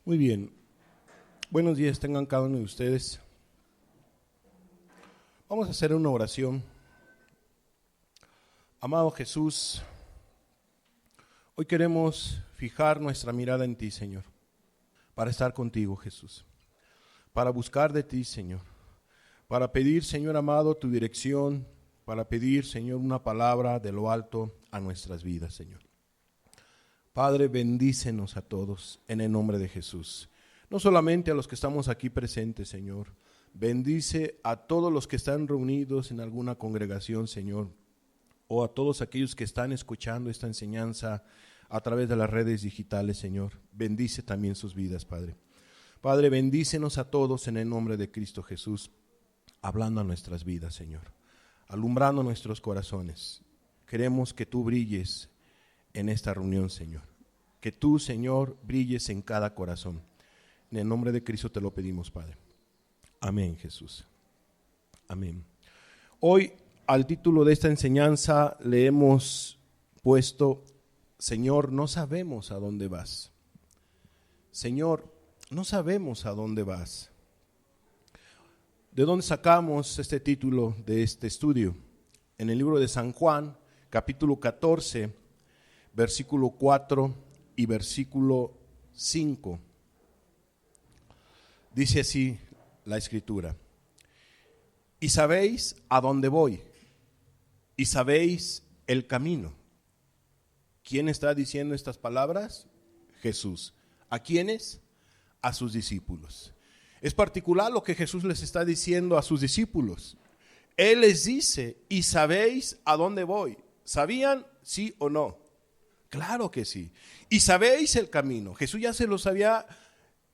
Muy bien. Buenos días tengan cada uno de ustedes. Vamos a hacer una oración. Amado Jesús, hoy queremos fijar nuestra mirada en ti, Señor, para estar contigo, Jesús, para buscar de ti, Señor, para pedir, Señor amado, tu dirección, para pedir, Señor, una palabra de lo alto a nuestras vidas, Señor. Padre, bendícenos a todos en el nombre de Jesús. No solamente a los que estamos aquí presentes, Señor. Bendice a todos los que están reunidos en alguna congregación, Señor, o a todos aquellos que están escuchando esta enseñanza a través de las redes digitales, Señor. Bendice también sus vidas, Padre. Padre, bendícenos a todos en el nombre de Cristo Jesús, hablando a nuestras vidas, Señor, alumbrando nuestros corazones. Queremos que tú brilles en esta reunión, Señor. Que tú, Señor, brilles en cada corazón. En el nombre de Cristo te lo pedimos, Padre. Amén, Jesús. Amén. Hoy, al título de esta enseñanza, le hemos puesto, Señor, no sabemos a dónde vas. Señor, no sabemos a dónde vas. ¿De dónde sacamos este título de este estudio? En el libro de San Juan, capítulo 14, versículo 4 y versículo 5. Dice así la Escritura: y sabéis a dónde voy, y sabéis el camino. ¿Quién está diciendo estas palabras? Jesús. ¿A quiénes? A sus discípulos. Es particular lo que Jesús les está diciendo a sus discípulos. Él les dice, y sabéis a dónde voy. ¿Sabían? ¿Sí o no? Claro que sí. Y sabéis el camino. Jesús ya se los había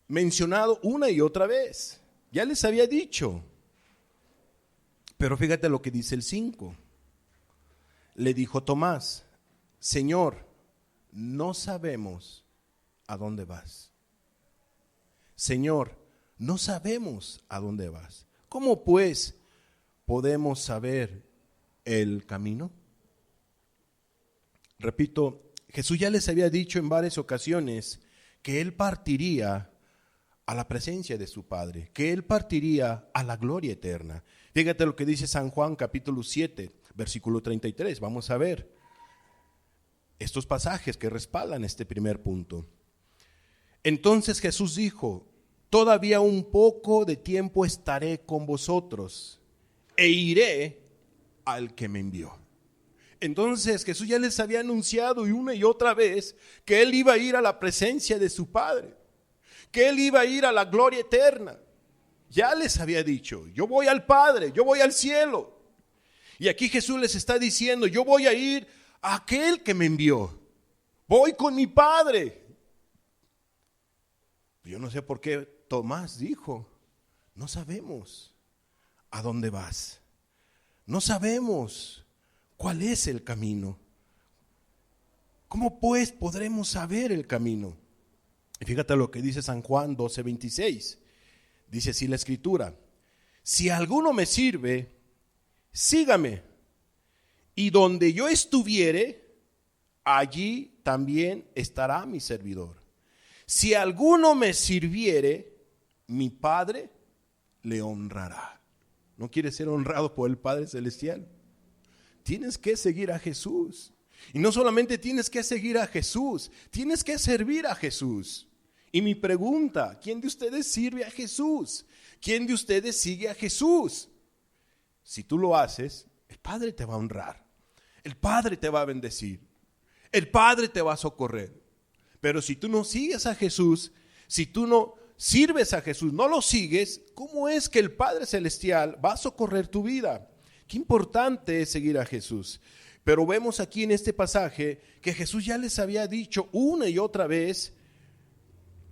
mencionado una y otra vez. Ya les había dicho. Pero fíjate lo que dice el 5. Le dijo Tomás: Señor, no sabemos a dónde vas. Señor, no sabemos a dónde vas. ¿Cómo pues podemos saber el camino? Repito, Jesús ya les había dicho en varias ocasiones que Él partiría a la presencia de su Padre, que Él partiría a la gloria eterna. Fíjate lo que dice San Juan capítulo 7, versículo 33. Vamos a ver estos pasajes que respaldan este primer punto. Entonces Jesús dijo: todavía un poco de tiempo estaré con vosotros e iré al que me envió. Entonces Jesús ya les había anunciado y una y otra vez que Él iba a ir a la presencia de su Padre, que Él iba a ir a la gloria eterna. Ya les había dicho: yo voy al Padre, yo voy al cielo. Y aquí Jesús les está diciendo: yo voy a ir a aquel que me envió. Voy con mi Padre. Yo no sé por qué Tomás dijo: no sabemos a dónde vas. No sabemos cuál es el camino. ¿Cómo pues podremos saber el camino? Y fíjate lo que dice San Juan 12:26. Dice así la Escritura: si alguno me sirve, sígame, y donde yo estuviere, allí también estará mi servidor. Si alguno me sirviere, mi Padre le honrará. ¿No quieres ser honrado por el Padre Celestial? Tienes que seguir a Jesús. Y no solamente tienes que seguir a Jesús, tienes que servir a Jesús. Y mi pregunta: ¿quién de ustedes sirve a Jesús? ¿Quién de ustedes sigue a Jesús? Si tú lo haces, el Padre te va a honrar. El Padre te va a bendecir. El Padre te va a socorrer. Pero si tú no sigues a Jesús, si tú no sirves a Jesús, no lo sigues, ¿cómo es que el Padre Celestial va a socorrer tu vida? Qué importante es seguir a Jesús. Pero vemos aquí en este pasaje que Jesús ya les había dicho una y otra vez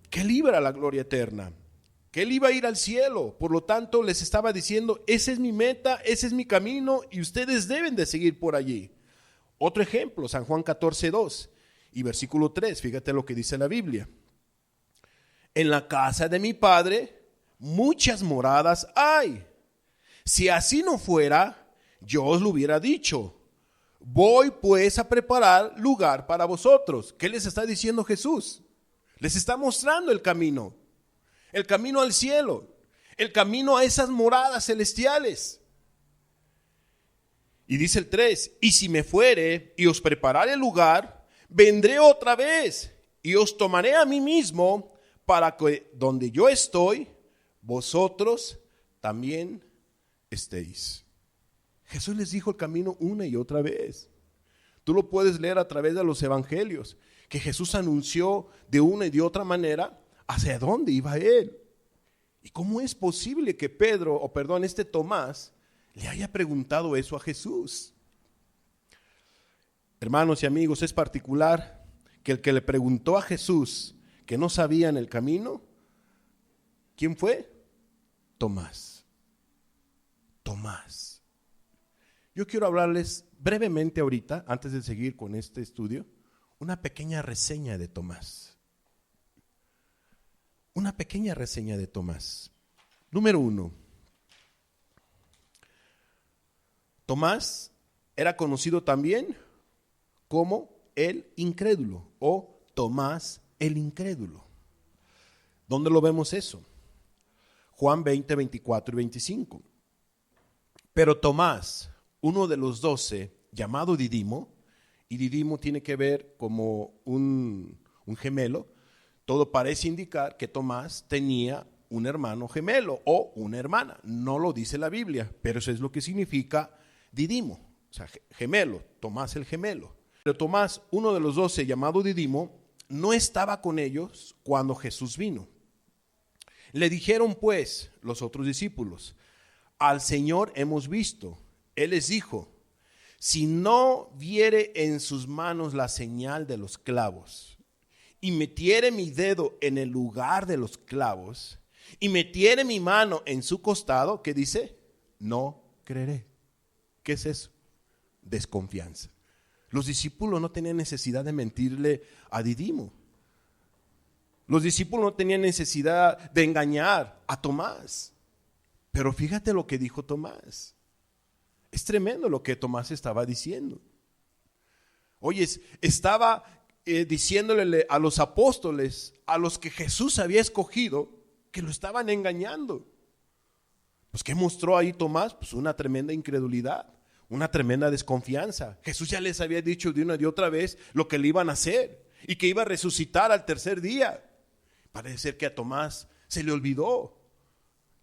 que Él iba a la gloria eterna, que Él iba a ir al cielo. Por lo tanto, les estaba diciendo: esa es mi meta, ese es mi camino y ustedes deben de seguir por allí. Otro ejemplo, San Juan 14:2 y versículo 3, fíjate lo que dice la Biblia: en la casa de mi Padre muchas moradas hay. Si así no fuera, yo os lo hubiera dicho. Voy pues a preparar lugar para vosotros. ¿Qué les está diciendo Jesús? Les está mostrando el camino al cielo, el camino a esas moradas celestiales. Y dice el 3, y si me fuere y os preparare el lugar, vendré otra vez y os tomaré a mí mismo, para que donde yo estoy, vosotros también estéis. Jesús les dijo el camino una y otra vez. Tú lo puedes leer a través de los evangelios, que Jesús anunció de una y de otra manera hacia dónde iba él. ¿Y cómo es posible que este Tomás le haya preguntado eso a Jesús? Hermanos y amigos, es particular que el que le preguntó a Jesús que no sabían el camino, ¿quién fue? Tomás. Yo quiero hablarles brevemente ahorita, antes de seguir con este estudio, una pequeña reseña de Tomás. Número 1. Tomás era conocido también como el incrédulo o Tomás el incrédulo. ¿Dónde lo vemos eso? Juan 20, 24 y 25. Pero Tomás, uno de los 12, llamado Didimo, y Didimo tiene que ver como un gemelo, todo parece indicar que Tomás tenía un hermano gemelo o una hermana. No lo dice la Biblia, pero eso es lo que significa Didimo, o sea, gemelo, Tomás el gemelo. Pero Tomás, uno de los 12, llamado Didimo, no estaba con ellos cuando Jesús vino. Le dijeron pues los otros discípulos: al Señor hemos visto. Él les dijo: si no viere en sus manos la señal de los clavos, y metiere mi dedo en el lugar de los clavos, y metiere mi mano en su costado, ¿qué dice? No creeré. ¿Qué es eso? Desconfianza. Los discípulos no tenían necesidad de mentirle a Didimo. Los discípulos no tenían necesidad de engañar a Tomás. Pero fíjate lo que dijo Tomás. Es tremendo lo que Tomás estaba diciendo. Oye, estaba diciéndole a los apóstoles, a los que Jesús había escogido, que lo estaban engañando. Pues ¿qué mostró ahí Tomás? Pues una tremenda incredulidad, una tremenda desconfianza. Jesús ya les había dicho de una y otra vez lo que le iban a hacer y que iba a resucitar al tercer día. Parece ser que a Tomás se le olvidó.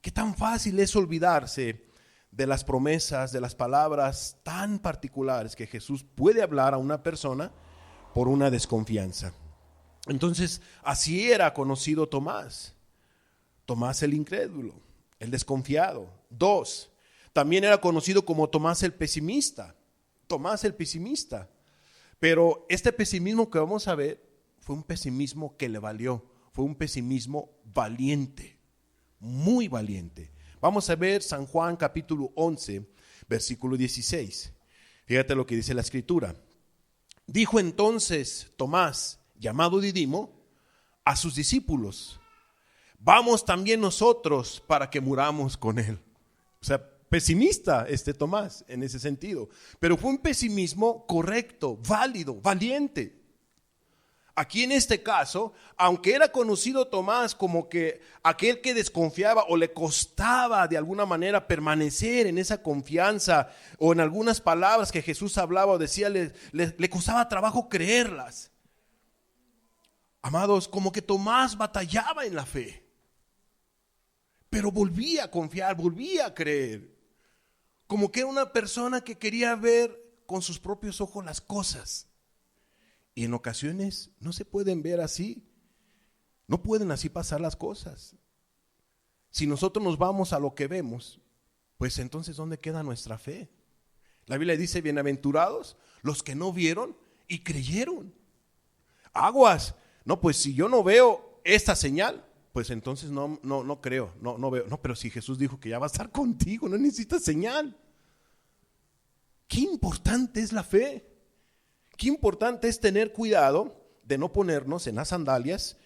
Qué tan fácil es olvidarse de las promesas, de las palabras tan particulares que Jesús puede hablar a una persona por una desconfianza. Entonces, así era conocido Tomás. Tomás el incrédulo, el desconfiado. 2, también era conocido como Tomás el pesimista. Tomás el pesimista. Pero este pesimismo que vamos a ver fue un pesimismo que le valió. Fue un pesimismo valiente, muy valiente. Vamos a ver San Juan capítulo 11, versículo 16. Fíjate lo que dice la escritura. Dijo entonces Tomás, llamado Didimo, a sus discípulos: vamos también nosotros para que muramos con él. O sea, pesimista Tomás en ese sentido. Pero fue un pesimismo correcto, válido, valiente. Aquí en este caso, aunque era conocido Tomás como que aquel que desconfiaba o le costaba de alguna manera permanecer en esa confianza, o en algunas palabras que Jesús hablaba o decía, le costaba trabajo creerlas. Amados, como que Tomás batallaba en la fe, pero volvía a confiar, volvía a creer. Como que era una persona que quería ver con sus propios ojos las cosas. Y en ocasiones no se pueden ver así. No pueden así pasar las cosas. Si nosotros nos vamos a lo que vemos, pues entonces ¿dónde queda nuestra fe? La Biblia dice: bienaventurados los que no vieron y creyeron. Aguas. No, pues si yo no veo esta señal, pues entonces no creo, no veo. No, pero si Jesús dijo que ya va a estar contigo, no necesitas señal. Qué importante es la fe. Qué importante es tener cuidado de no ponernos en las sandalias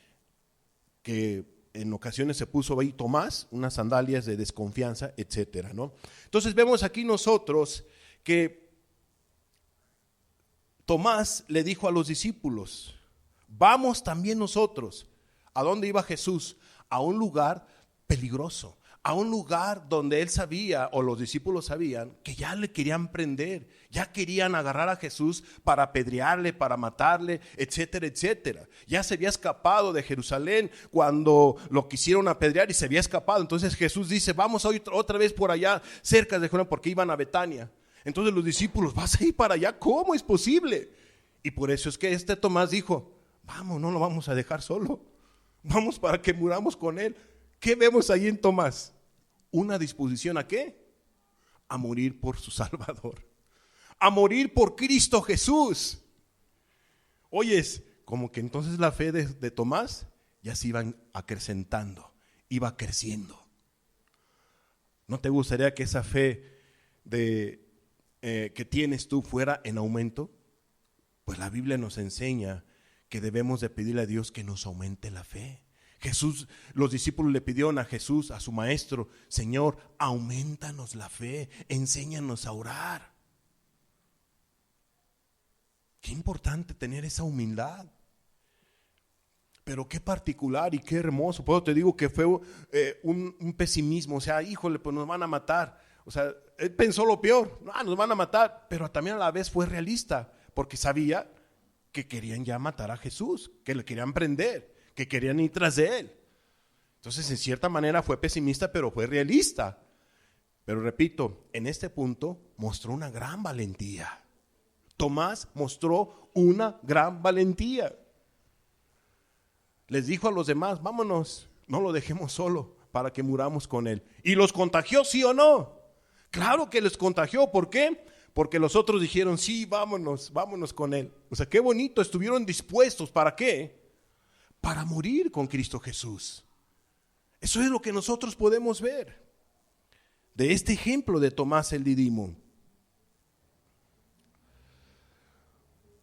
que en ocasiones se puso ahí Tomás, unas sandalias de desconfianza, etcétera, ¿no? Entonces vemos aquí nosotros que Tomás le dijo a los discípulos: vamos también nosotros. ¿A dónde iba Jesús? A un lugar peligroso, a un lugar donde él sabía, o los discípulos sabían, que ya le querían prender, ya querían agarrar a Jesús para apedrearle, para matarle, etcétera, etcétera. Ya se había escapado de Jerusalén cuando lo quisieron apedrear y se había escapado. Entonces Jesús dice, vamos a ir otra vez por allá, cerca de Jerusalén, porque iban a Betania. Entonces los discípulos, ¿vas a ir para allá? ¿Cómo es posible? Y por eso es que Tomás dijo, vamos, no lo vamos a dejar solo, vamos para que muramos con él. ¿Qué vemos ahí en Tomás? Una disposición ¿a qué? A morir por su Salvador, a morir por Cristo Jesús. Oyes, como que entonces la fe de Tomás ya se iba acrecentando, iba creciendo. ¿No te gustaría que esa fe que tienes tú fuera en aumento? Pues la Biblia nos enseña que debemos de pedirle a Dios que nos aumente la fe. Jesús, los discípulos le pidieron a Jesús, a su maestro, Señor, aumentanos la fe, enséñanos a orar. Qué importante tener esa humildad. Pero qué particular y qué hermoso. Por eso te digo que fue un pesimismo. O sea, híjole, pues nos van a matar. O sea, él pensó lo peor. No, nos van a matar. Pero también a la vez fue realista, porque sabía que querían ya matar a Jesús, que le querían prender, que querían ir tras de él. Entonces, en cierta manera fue pesimista, pero fue realista. Pero repito, en este punto mostró una gran valentía. Tomás mostró una gran valentía. Les dijo a los demás, vámonos, no lo dejemos solo para que muramos con él. ¿Y los contagió, sí o no? Claro que les contagió. ¿Por qué? Porque los otros dijeron, sí, vámonos con él. O sea, qué bonito, estuvieron dispuestos. ¿Para qué? Para morir con Cristo Jesús. Eso es lo que nosotros podemos ver de este ejemplo de Tomás el Didimo.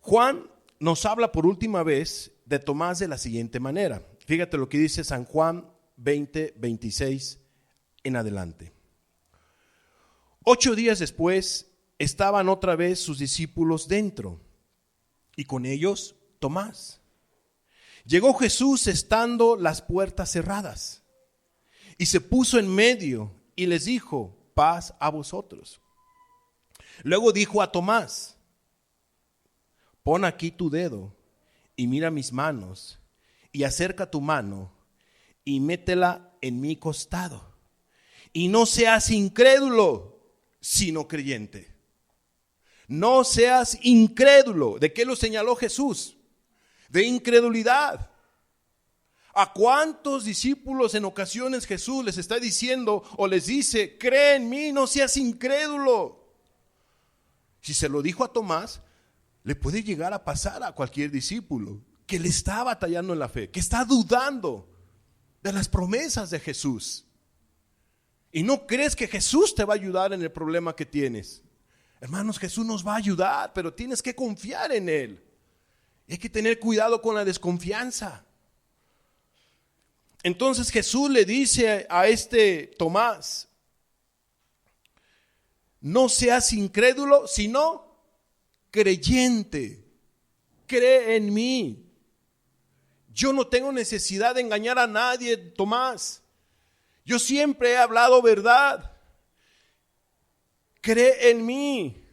Juan nos habla por última vez de Tomás de la siguiente manera. Fíjate lo que dice San Juan 20, 26 en adelante. 8 días después estaban otra vez sus discípulos dentro y con ellos Tomás. Llegó Jesús estando las puertas cerradas y se puso en medio y les dijo, paz a vosotros. Luego dijo a Tomás, pon aquí tu dedo y mira mis manos y acerca tu mano y métela en mi costado y no seas incrédulo, sino creyente. No seas incrédulo. ¿De qué lo señaló Jesús? De incredulidad. ¿A cuántos discípulos en ocasiones Jesús les está diciendo o les dice, cree en mí, no seas incrédulo? Si se lo dijo a Tomás, le puede llegar a pasar a cualquier discípulo que le está batallando en la fe, que está dudando de las promesas de Jesús. Y no crees que Jesús te va a ayudar en el problema que tienes. Hermanos, Jesús nos va a ayudar, pero tienes que confiar en Él. Y hay que tener cuidado con la desconfianza. Entonces Jesús le dice a Tomás, no seas incrédulo, sino creyente. Cree en mí. Yo no tengo necesidad de engañar a nadie, Tomás. Yo siempre he hablado verdad. Cree en mí.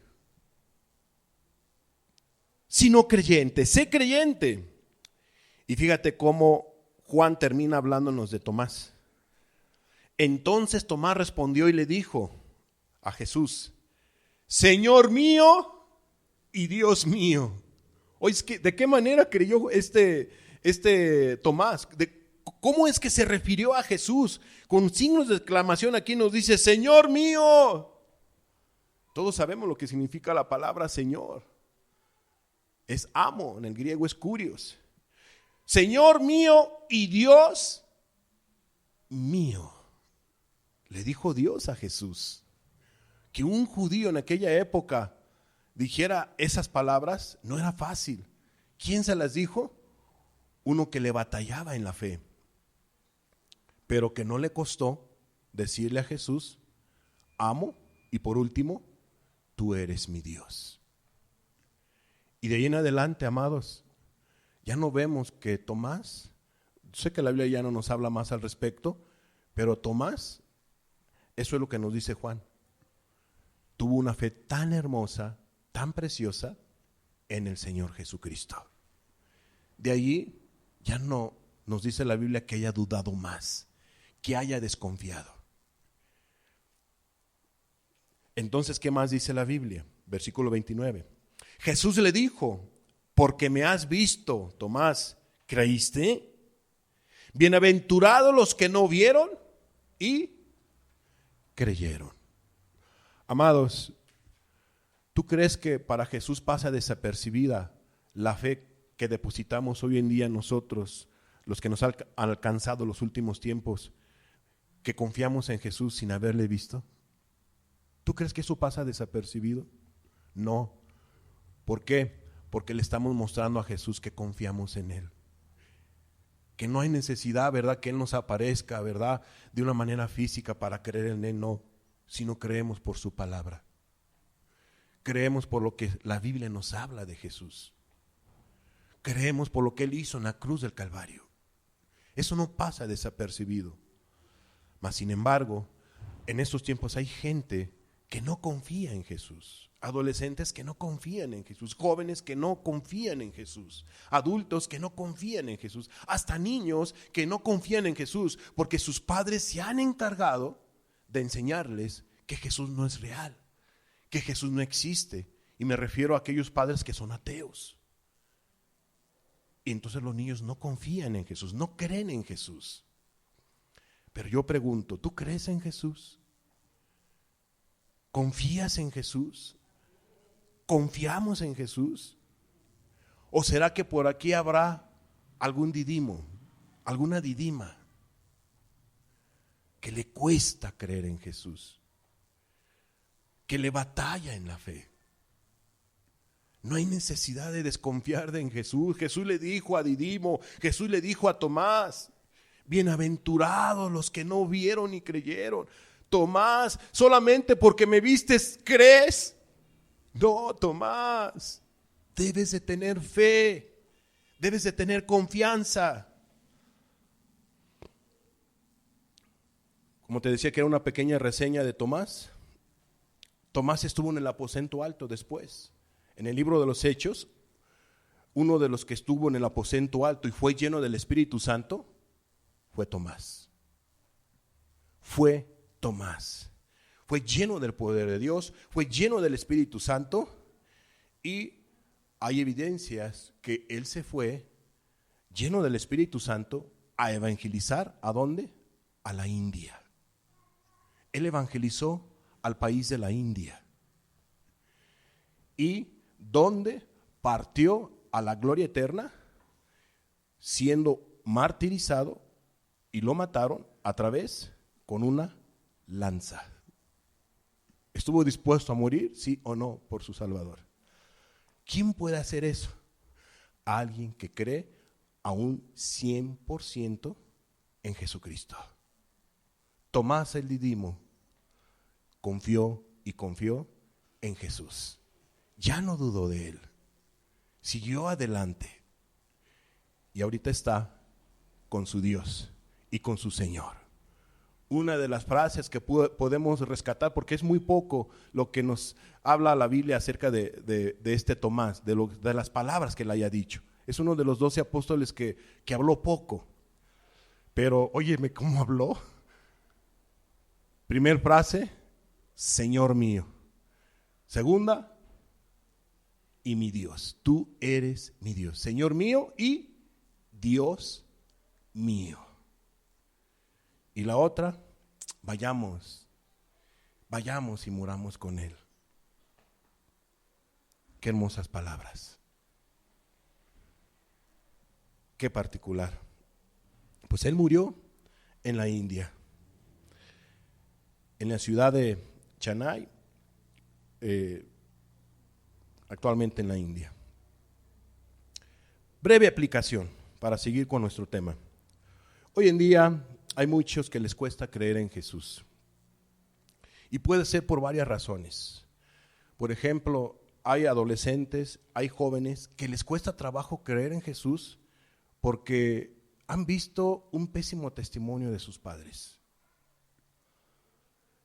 Sino creyente, sé creyente. Y fíjate cómo Juan termina hablándonos de Tomás. Entonces Tomás respondió y le dijo a Jesús, Señor mío y Dios mío. Oye, ¿de qué manera creyó Tomás? ¿Cómo es que se refirió a Jesús? Con signos de exclamación aquí nos dice, Señor mío. Todos sabemos lo que significa la palabra Señor. Es amo, en el griego es kurios. Señor mío y Dios mío. Le dijo Dios a Jesús. Que un judío en aquella época dijera esas palabras no era fácil. ¿Quién se las dijo? Uno que le batallaba en la fe, pero que no le costó decirle a Jesús, amo, y por último, tú eres mi Dios. Y de ahí en adelante, amados, ya no vemos que Tomás Sé que la Biblia ya no nos habla más al respecto, pero Tomás, eso es lo que nos dice Juan. Tuvo una fe tan hermosa, tan preciosa en el Señor Jesucristo. De allí ya no nos dice la Biblia que haya dudado más, que haya desconfiado. Entonces, ¿qué más dice la Biblia? Versículo 29. Jesús le dijo: porque me has visto, Tomás, ¿creíste? Bienaventurados los que no vieron y creyeron. Amados, ¿tú crees que para Jesús pasa desapercibida la fe que depositamos hoy en día nosotros, los que nos han alcanzado los últimos tiempos, que confiamos en Jesús sin haberle visto? ¿Tú crees que eso pasa desapercibido? No. ¿Por qué? Porque le estamos mostrando a Jesús que confiamos en Él. Que no hay necesidad, ¿verdad?, que Él nos aparezca, ¿verdad?, de una manera física para creer en Él, no. Sino creemos por su palabra. Creemos por lo que la Biblia nos habla de Jesús. Creemos por lo que Él hizo en la cruz del Calvario. Eso no pasa desapercibido. Mas sin embargo, en estos tiempos hay gente que no confía en Jesús. Adolescentes que no confían en Jesús, jóvenes que no confían en Jesús, adultos que no confían en Jesús, hasta niños que no confían en Jesús, porque sus padres se han encargado de enseñarles que Jesús no es real, que Jesús no existe. Y me refiero a aquellos padres que son ateos. Y entonces los niños no confían en Jesús, no creen en Jesús. Pero yo pregunto, ¿tú crees en Jesús? ¿Confías en Jesús? ¿Confiamos en Jesús? ¿O será que por aquí habrá algún didimo, alguna didima que le cuesta creer en Jesús, que le batalla en la fe? No hay necesidad de desconfiar en Jesús. Jesús le dijo a Didimo, Jesús le dijo a Tomás: bienaventurados los que no vieron y creyeron. Tomás, solamente porque me vistes, ¿crees? No, Tomás, debes de tener fe, debes de tener confianza. Como te decía que era una pequeña reseña de Tomás, Tomás estuvo en el aposento alto después. En el libro de los Hechos, uno de los que estuvo en el aposento alto y fue lleno del Espíritu Santo fue Tomás. Fue Tomás. Fue lleno del poder de Dios, fue lleno del Espíritu Santo, y hay evidencias que él se fue lleno del Espíritu Santo a evangelizar. ¿A dónde? A la India. Él evangelizó al país de la India. Y donde partió a la gloria eterna, siendo martirizado, y lo mataron a través con una lanza. ¿Estuvo dispuesto a morir, sí o no, por su Salvador? ¿Quién puede hacer eso? Alguien que cree a un 100% en Jesucristo. Tomás el Didimo confió y confió en Jesús. Ya no dudó de él. Siguió adelante. Y ahorita está con su Dios y con su Señor. Una de las frases que podemos rescatar, porque es muy poco lo que nos habla la Biblia acerca de este Tomás, de las palabras que le haya dicho. Es uno de los 12 apóstoles que habló poco. Pero óyeme cómo habló. Primer frase: Señor mío. Segunda: y mi Dios. Tú eres mi Dios. Señor mío y Dios mío. Y la otra: vayamos y muramos con Él. Qué hermosas palabras. Qué particular. Pues Él murió en la India, en la ciudad de Chennai, actualmente en la India. Breve aplicación para seguir con nuestro tema. Hoy en día hay muchos que les cuesta creer en Jesús. Y puede ser por varias razones. Por ejemplo, hay adolescentes, hay jóvenes que les cuesta trabajo creer en Jesús porque han visto un pésimo testimonio de sus padres.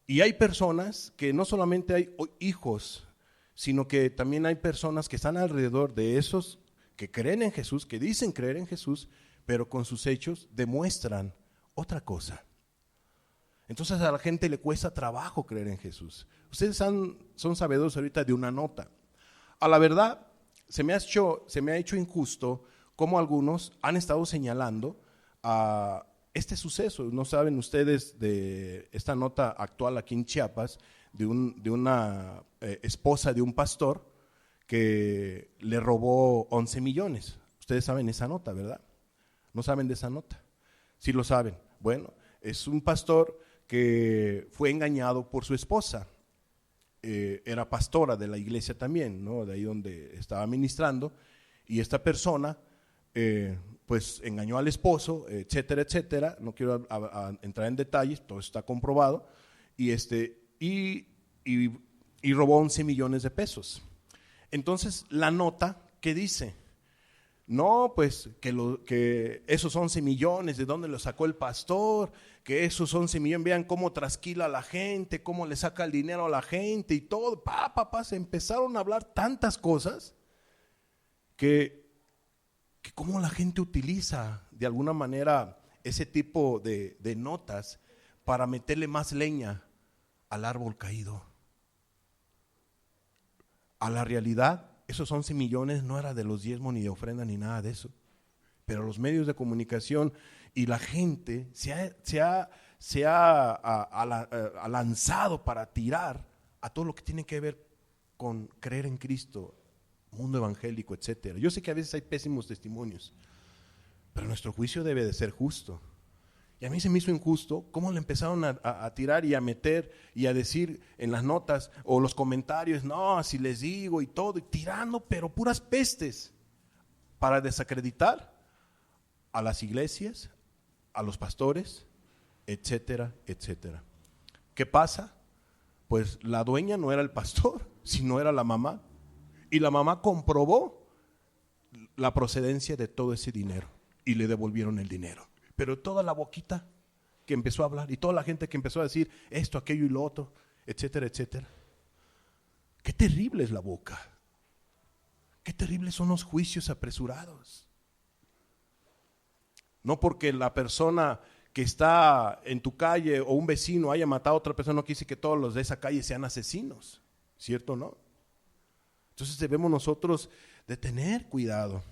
Y hay personas que no solamente hay hijos, sino que también hay personas que están alrededor de esos que creen en Jesús, que dicen creer en Jesús, pero con sus hechos demuestran otra cosa. Entonces a la gente le cuesta trabajo creer en Jesús. Ustedes son sabedores ahorita de una nota. A la verdad, se me ha hecho injusto cómo algunos han estado señalando a este suceso. No saben ustedes de esta nota actual aquí en Chiapas, de una esposa de un pastor que le robó 11 millones. Ustedes saben esa nota, ¿verdad? ¿No saben de esa nota? Sí lo saben. Bueno, es un pastor que fue engañado por su esposa. Era pastora de la iglesia también, ¿no? De ahí donde estaba ministrando. Y esta persona, pues engañó al esposo, etcétera, etcétera. No quiero entrar en detalles, todo está comprobado. Y robó 11 millones de pesos. Entonces, la nota, ¿qué dice? No, pues que esos 11 millones, ¿de dónde los sacó el pastor? Que esos 11 millones, vean cómo trasquila a la gente, cómo le saca el dinero a la gente y todo. Se empezaron a hablar tantas cosas que cómo la gente utiliza de alguna manera ese tipo de notas para meterle más leña al árbol caído. A la realidad, esos 11 millones no era de los diezmos ni de ofrenda ni nada de eso. Pero los medios de comunicación y la gente se ha lanzado para tirar a todo lo que tiene que ver con creer en Cristo, mundo evangélico, etcétera. Yo sé que a veces hay pésimos testimonios, pero nuestro juicio debe de ser justo. Y a mí se me hizo injusto cómo le empezaron a tirar y a meter y a decir en las notas o los comentarios, no, si les digo y todo, y tirando, pero puras pestes para desacreditar a las iglesias, a los pastores, etcétera, etcétera. ¿Qué pasa? Pues la dueña no era el pastor, sino era la mamá. Y la mamá comprobó la procedencia de todo ese dinero y le devolvieron el dinero. Pero toda la boquita que empezó a hablar y toda la gente que empezó a decir esto, aquello y lo otro, etcétera, etcétera. Qué terrible es la boca. Qué terribles son los juicios apresurados. No porque la persona que está en tu calle o un vecino haya matado a otra persona, no quiere decir que todos los de esa calle sean asesinos, ¿cierto o no? Entonces debemos nosotros de tener cuidado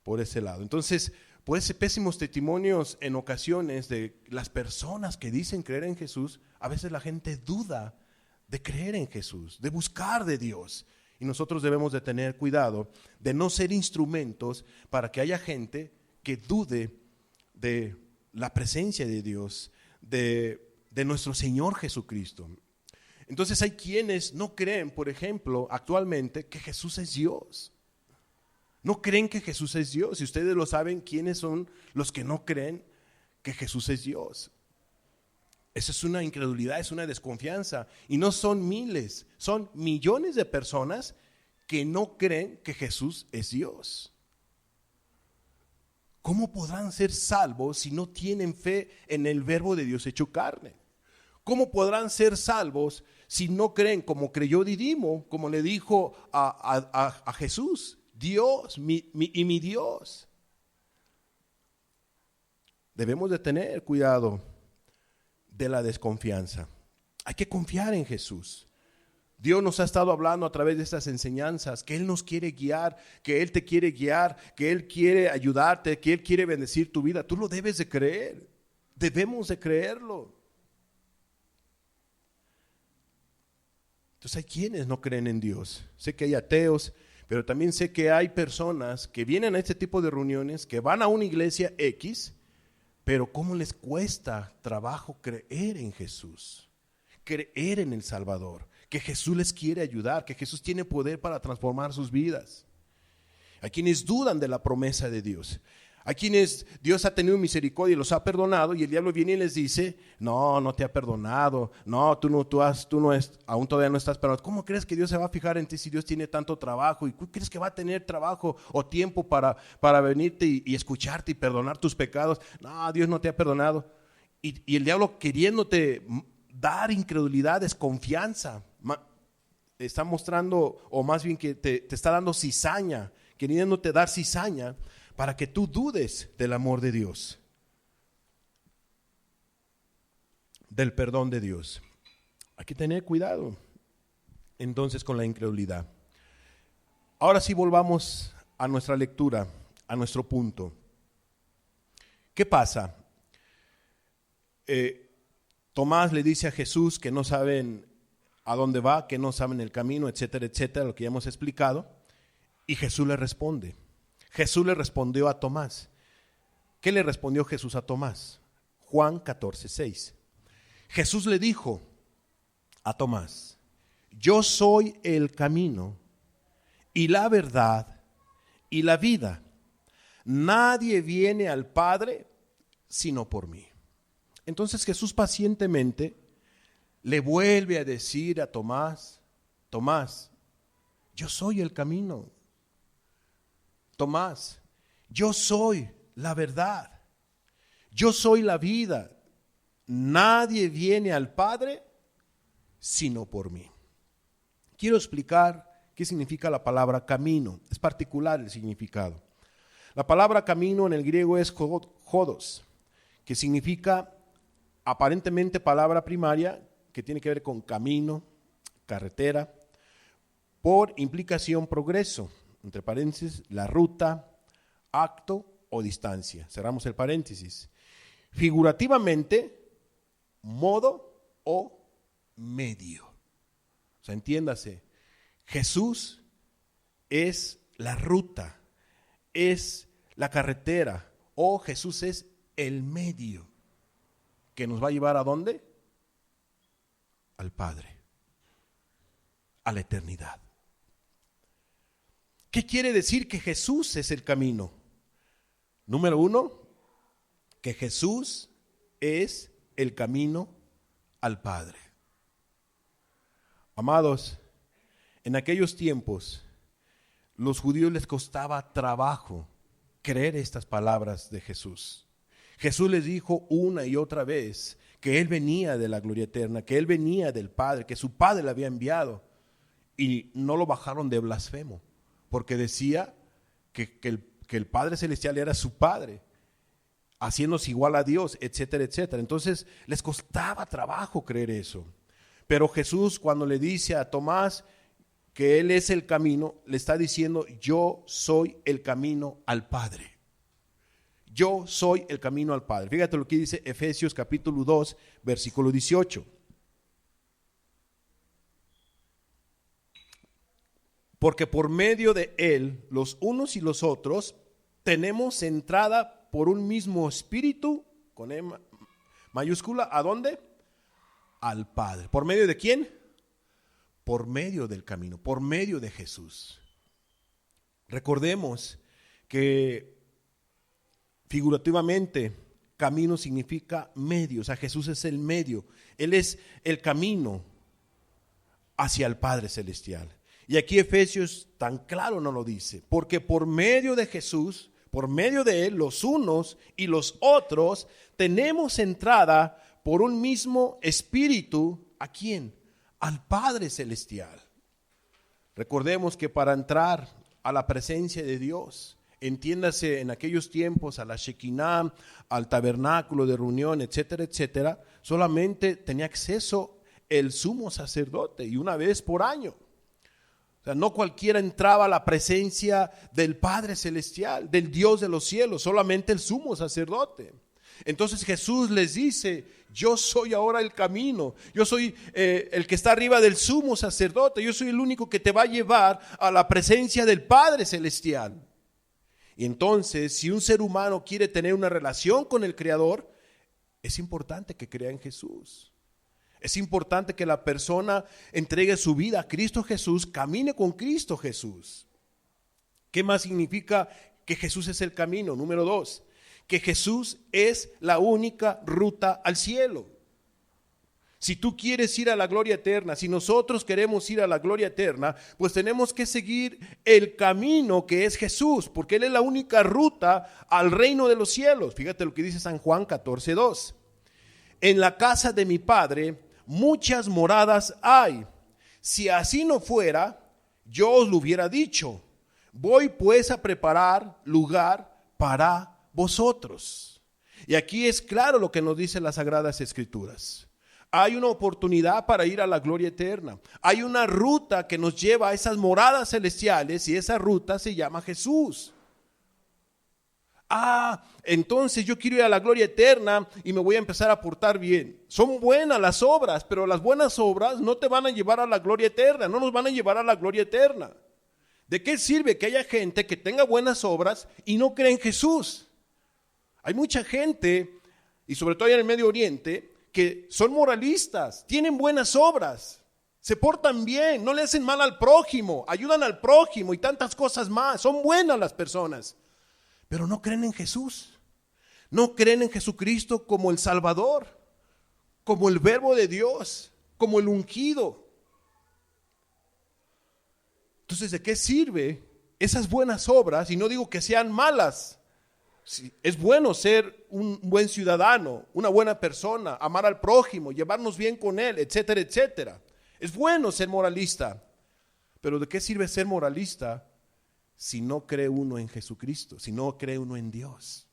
por ese lado. Entonces, por ese pésimos testimonios en ocasiones de las personas que dicen creer en Jesús, a veces la gente duda de creer en Jesús, de buscar de Dios. Y nosotros debemos de tener cuidado de no ser instrumentos para que haya gente que dude de la presencia de Dios, de nuestro Señor Jesucristo. Entonces hay quienes no creen, por ejemplo, actualmente que Jesús es Dios. No creen que Jesús es Dios. Y ustedes lo saben, ¿quiénes son los que no creen que Jesús es Dios? Esa es una incredulidad, es una desconfianza. Y no son miles, son millones de personas que no creen que Jesús es Dios. ¿Cómo podrán ser salvos si no tienen fe en el Verbo de Dios hecho carne? ¿Cómo podrán ser salvos si no creen como creyó Didimo, como le dijo a Jesús? Dios, mi Dios. Debemos de tener cuidado de la desconfianza. Hay que confiar en Jesús. Dios nos ha estado hablando a través de estas enseñanzas, que Él nos quiere guiar, que Él te quiere guiar, que Él quiere ayudarte, que Él quiere bendecir tu vida. Tú lo debes de creer. Debemos de creerlo. Entonces hay quienes no creen en Dios. Sé que hay ateos, pero también sé que hay personas que vienen a este tipo de reuniones, que van a una iglesia X, pero cómo les cuesta trabajo creer en Jesús, creer en el Salvador, que Jesús les quiere ayudar, que Jesús tiene poder para transformar sus vidas. Hay quienes dudan de la promesa de Dios. Hay quienes Dios ha tenido misericordia y los ha perdonado, y el diablo viene y les dice, no, no te ha perdonado, no, aún todavía no estás perdonado. ¿Cómo crees que Dios se va a fijar en ti si Dios tiene tanto trabajo? ¿Y tú crees que va a tener trabajo o tiempo para venirte y escucharte y perdonar tus pecados? No, Dios no te ha perdonado. Y el diablo queriéndote dar incredulidad, desconfianza, está mostrando, o más bien que te está dando cizaña, queriéndote dar cizaña, para que tú dudes del amor de Dios, del perdón de Dios. Hay que tener cuidado entonces con la incredulidad. Ahora sí volvamos a nuestra lectura, a nuestro punto. ¿Qué pasa? Tomás le dice a Jesús que no saben a dónde va, que no saben el camino, etcétera, etcétera, lo que ya hemos explicado. Y Jesús le responde. Jesús le respondió a Tomás. ¿Qué le respondió Jesús a Tomás? Juan 14:6. Jesús le dijo a Tomás, yo soy el camino y la verdad y la vida. Nadie viene al Padre sino por mí. Entonces Jesús pacientemente le vuelve a decir a Tomás, Tomás, yo soy el camino. Tomás, yo soy la verdad, yo soy la vida. Nadie viene al Padre sino por mí. Quiero explicar qué significa la palabra camino. Es particular el significado. La palabra camino en el griego es hodos, que significa aparentemente palabra primaria que tiene que ver con camino, carretera, por implicación progreso. Entre paréntesis, la ruta, acto o distancia. Cerramos el paréntesis. Figurativamente, modo o medio. O sea, entiéndase, Jesús es la ruta, es la carretera, o Jesús es el medio que nos va a llevar ¿a dónde? Al Padre, a la eternidad. ¿Qué quiere decir que Jesús es el camino? Número 1, que Jesús es el camino al Padre. Amados, en aquellos tiempos, los judíos les costaba trabajo creer estas palabras de Jesús. Jesús les dijo una y otra vez que Él venía de la gloria eterna, que Él venía del Padre, que su Padre le había enviado, y no lo bajaron de blasfemo, porque decía que el Padre Celestial era su Padre, haciéndose igual a Dios, etcétera, etcétera. Entonces les costaba trabajo creer eso. Pero Jesús, cuando le dice a Tomás que Él es el camino, le está diciendo, yo soy el camino al Padre. Yo soy el camino al Padre. Fíjate lo que dice Efesios capítulo 2, versículo 18. Porque por medio de Él, los unos y los otros, tenemos entrada por un mismo espíritu, con E mayúscula, ¿a dónde? Al Padre. ¿Por medio de quién? Por medio del camino, por medio de Jesús. Recordemos que figurativamente, camino significa medio, o sea, Jesús es el medio, Él es el camino hacia el Padre Celestial. Y aquí Efesios tan claro no lo dice, porque por medio de Jesús, por medio de Él, los unos y los otros, tenemos entrada por un mismo espíritu, ¿a quién? Al Padre Celestial. Recordemos que para entrar a la presencia de Dios, entiéndase en aquellos tiempos a la Shekinah, al tabernáculo de reunión, etcétera, etcétera, solamente tenía acceso el sumo sacerdote y una vez por año. O sea, no cualquiera entraba a la presencia del Padre Celestial, del Dios de los cielos, solamente el sumo sacerdote. Entonces Jesús les dice, yo soy ahora el camino, yo soy el que está arriba del sumo sacerdote, yo soy el único que te va a llevar a la presencia del Padre Celestial. Y entonces, si un ser humano quiere tener una relación con el Creador, es importante que crea en Jesús. Es importante que la persona entregue su vida a Cristo Jesús, camine con Cristo Jesús. ¿Qué más significa que Jesús es el camino. Número 2, que Jesús es la única ruta al cielo. Si tú quieres ir a la gloria eterna, si nosotros queremos ir a la gloria eterna, pues tenemos que seguir el camino que es Jesús, porque Él es la única ruta al reino de los cielos. Fíjate lo que dice San Juan 14:2. En la casa de mi Padre muchas moradas hay. Si así no fuera, yo os lo hubiera dicho. Voy pues a preparar lugar para vosotros. Y aquí es claro lo que nos dicen las Sagradas Escrituras. Hay una oportunidad para ir a la gloria eterna. Hay una ruta que nos lleva a esas moradas celestiales y esa ruta se llama Jesús. Entonces yo quiero ir a la gloria eterna y me voy a empezar a portar bien. Son buenas las obras, pero las buenas obras no te van a llevar a la gloria eterna, no nos van a llevar a la gloria eterna. ¿De qué sirve que haya gente que tenga buenas obras y no cree en Jesús? Hay mucha gente, y sobre todo en el Medio Oriente, que son moralistas, tienen buenas obras, se portan bien, no le hacen mal al prójimo, ayudan al prójimo y tantas cosas más. Son buenas las personas, pero no creen en Jesús, no creen en Jesucristo como el Salvador, como el Verbo de Dios, como el ungido. Entonces, ¿de qué sirve esas buenas obras? Y no digo que sean malas. Sí, es bueno ser un buen ciudadano, una buena persona, amar al prójimo, llevarnos bien con él, etcétera, etcétera. Es bueno ser moralista, pero ¿de qué sirve ser moralista si no cree uno en Jesucristo, si no cree uno en Dios?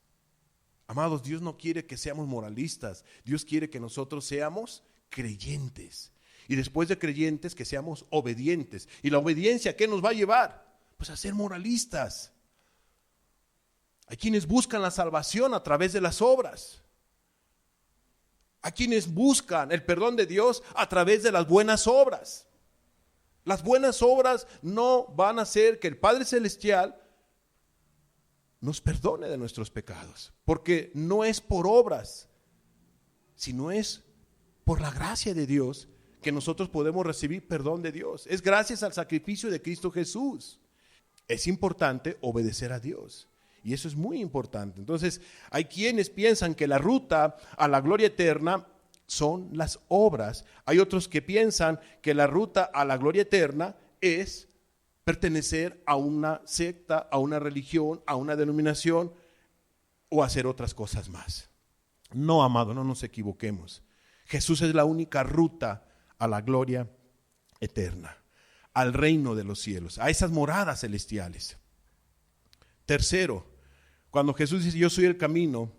Amados, Dios no quiere que seamos moralistas, Dios quiere que nosotros seamos creyentes. Y después de creyentes, que seamos obedientes. ¿Y la obediencia qué nos va a llevar? Pues a ser moralistas. Hay quienes buscan la salvación a través de las obras. Hay quienes buscan el perdón de Dios a través de las buenas obras. Las buenas obras no van a hacer que el Padre Celestial nos perdone de nuestros pecados, porque no es por obras, sino es por la gracia de Dios que nosotros podemos recibir perdón de Dios. Es gracias al sacrificio de Cristo Jesús. Es importante obedecer a Dios. Y eso es muy importante. Entonces, hay quienes piensan que la ruta a la gloria eterna son las obras. Hay otros que piensan que la ruta a la gloria eterna es pertenecer a una secta, a una religión, a una denominación o hacer otras cosas más. No, amado, no nos equivoquemos. Jesús es la única ruta a la gloria eterna, al reino de los cielos, a esas moradas celestiales. Tercero, cuando Jesús dice yo soy el camino,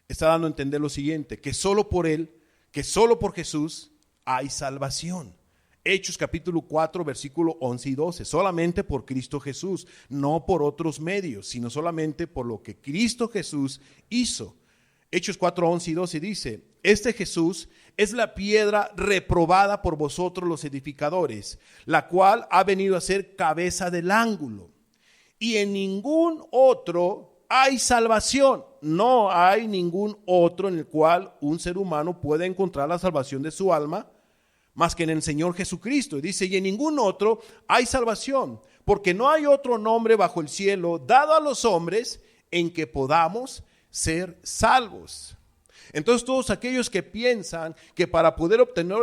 está dando a entender lo siguiente, que solo por Él, que solo por Jesús hay salvación. Hechos capítulo 4, versículo 11 y 12, solamente por Cristo Jesús, no por otros medios, sino solamente por lo que Cristo Jesús hizo. Hechos 4, 11 y 12 dice, este Jesús es la piedra reprobada por vosotros los edificadores, la cual ha venido a ser cabeza del ángulo. Y en ningún otro hay salvación. No hay ningún otro en el cual un ser humano pueda encontrar la salvación de su alma, más que en el Señor Jesucristo. Y dice, y en ningún otro hay salvación, porque no hay otro nombre bajo el cielo dado a los hombres en que podamos ser salvos. Entonces todos aquellos que piensan que para poder obtener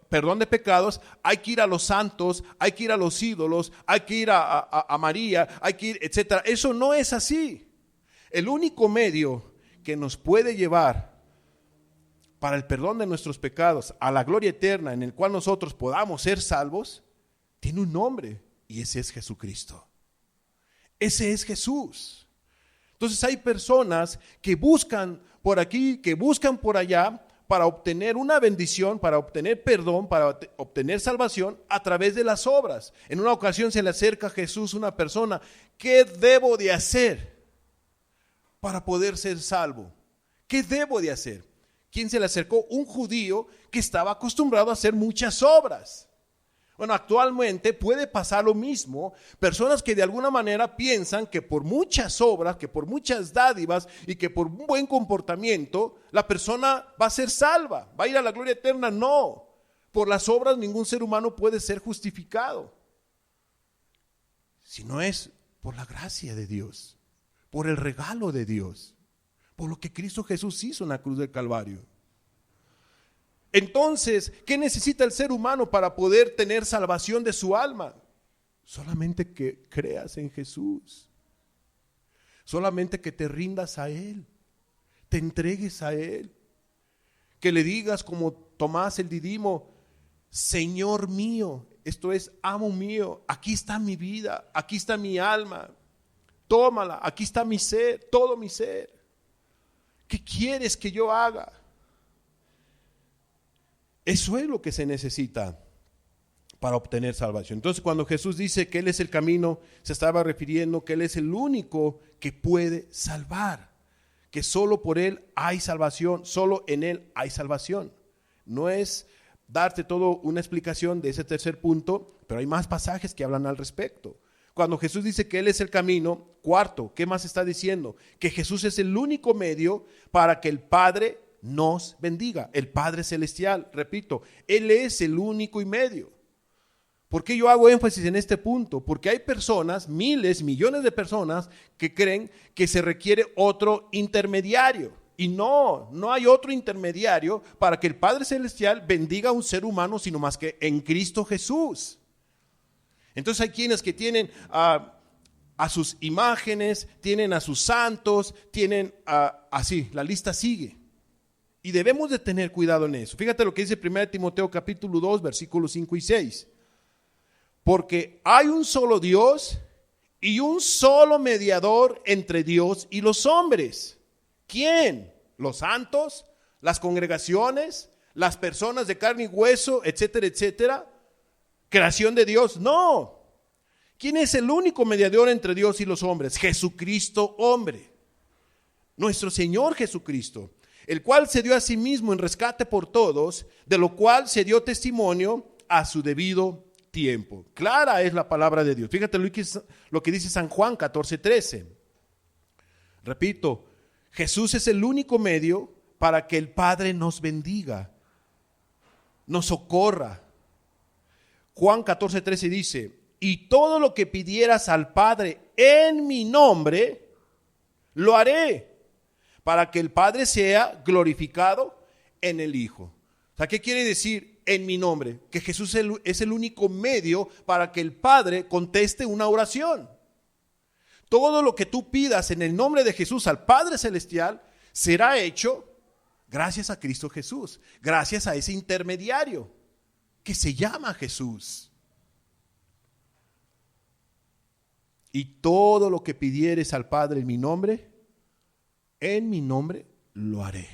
perdón de pecados hay que ir a los santos, hay que ir a los ídolos, hay que ir a María, hay que ir, etcétera. Eso no es así. El único medio que nos puede llevar para el perdón de nuestros pecados a la gloria eterna en el cual nosotros podamos ser salvos, tiene un nombre y ese es Jesucristo. Ese es Jesús. Entonces hay personas que buscan por aquí, que buscan por allá para obtener una bendición, para obtener perdón, para obtener salvación a través de las obras. En una ocasión se le acerca a Jesús una persona, ¿qué debo de hacer para poder ser salvo? ¿Qué debo de hacer? ¿Quién se le acercó? Un judío que estaba acostumbrado a hacer muchas obras. Bueno, actualmente puede pasar lo mismo. Personas que de alguna manera piensan que por muchas obras, que por muchas dádivas y que por un buen comportamiento, la persona va a ser salva, va a ir a la gloria eterna. No, por las obras ningún ser humano puede ser justificado, si no es por la gracia de Dios, por el regalo de Dios, por lo que Cristo Jesús hizo en la cruz del Calvario. Entonces, ¿qué necesita el ser humano para poder tener salvación de su alma? Solamente que creas en Jesús, solamente que te rindas a Él, te entregues a Él, que le digas como Tomás el Didimo: Señor mío, esto es, amo mío, aquí está mi vida, aquí está mi alma, tómala, aquí está mi ser, todo mi ser. ¿Qué quieres que yo haga? Eso es lo que se necesita para obtener salvación. Entonces, cuando Jesús dice que Él es el camino, se estaba refiriendo que Él es el único que puede salvar, que solo por Él hay salvación, solo en Él hay salvación. No es darte todo una explicación de ese tercer punto, pero hay más pasajes que hablan al respecto. Cuando Jesús dice que Él es el camino, cuarto, ¿qué más está diciendo? Que Jesús es el único medio para que el Padre nos bendiga, el Padre Celestial. Repito, Él es el único y medio. ¿Por qué yo hago énfasis en este punto? Porque hay personas, miles, millones de personas que creen que se requiere otro intermediario. Y no hay otro intermediario para que el Padre Celestial bendiga a un ser humano, sino más que en Cristo Jesús. Entonces hay quienes que tienen a sus imágenes, tienen a sus santos, tienen así, la lista sigue. Y debemos de tener cuidado en eso. Fíjate lo que dice 1 Timoteo capítulo 2, versículos 5 y 6. Porque hay un solo Dios y un solo mediador entre Dios y los hombres. ¿Quién? ¿Los santos? ¿Las congregaciones? ¿Las personas de carne y hueso? Etcétera, etcétera. ¿Creación de Dios? No. ¿Quién es el único mediador entre Dios y los hombres? Jesucristo, hombre. Nuestro Señor Jesucristo, el cual se dio a sí mismo en rescate por todos, de lo cual se dio testimonio a su debido tiempo. Clara es la palabra de Dios. Fíjate lo que dice San Juan 14:13. Repito, Jesús es el único medio para que el Padre nos bendiga, nos socorra. Juan 14:13 dice: y todo lo que pidieras al Padre en mi nombre, lo haré, para que el Padre sea glorificado en el Hijo. O sea, ¿qué quiere decir en mi nombre? Que Jesús es el único medio para que el Padre conteste una oración. Todo lo que tú pidas en el nombre de Jesús al Padre Celestial será hecho gracias a Cristo Jesús, gracias a ese intermediario que se llama Jesús. Y todo lo que pidieres al Padre en mi nombre lo haré.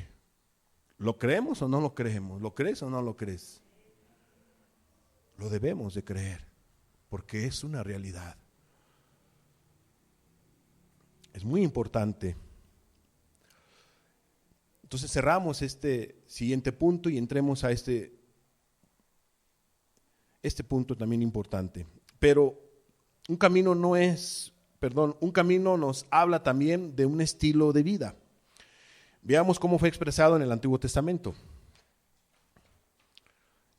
¿Lo creemos o no lo creemos? ¿Lo crees o no lo crees? Lo debemos de creer, porque es una realidad. Es muy importante. Entonces cerramos este siguiente punto y entremos a este punto también importante. Pero un camino nos habla también de un estilo de vida. Veamos cómo fue expresado en el Antiguo Testamento.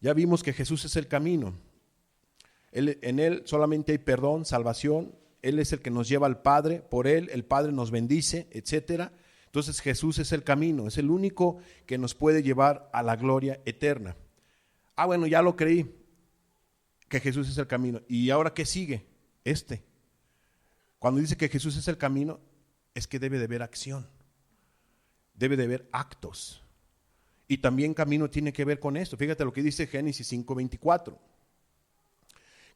Ya vimos que Jesús es el camino. En Él solamente hay perdón, salvación. Él es el que nos lleva al Padre. Por Él el Padre nos bendice, etc. Entonces Jesús es el camino. Es el único que nos puede llevar a la gloria eterna. Bueno, ya lo creí, que Jesús es el camino. ¿Y ahora qué sigue? Cuando dice que Jesús es el camino, es que debe de haber acción. Debe de haber actos. Y también camino tiene que ver con esto. Fíjate lo que dice Génesis 5:24.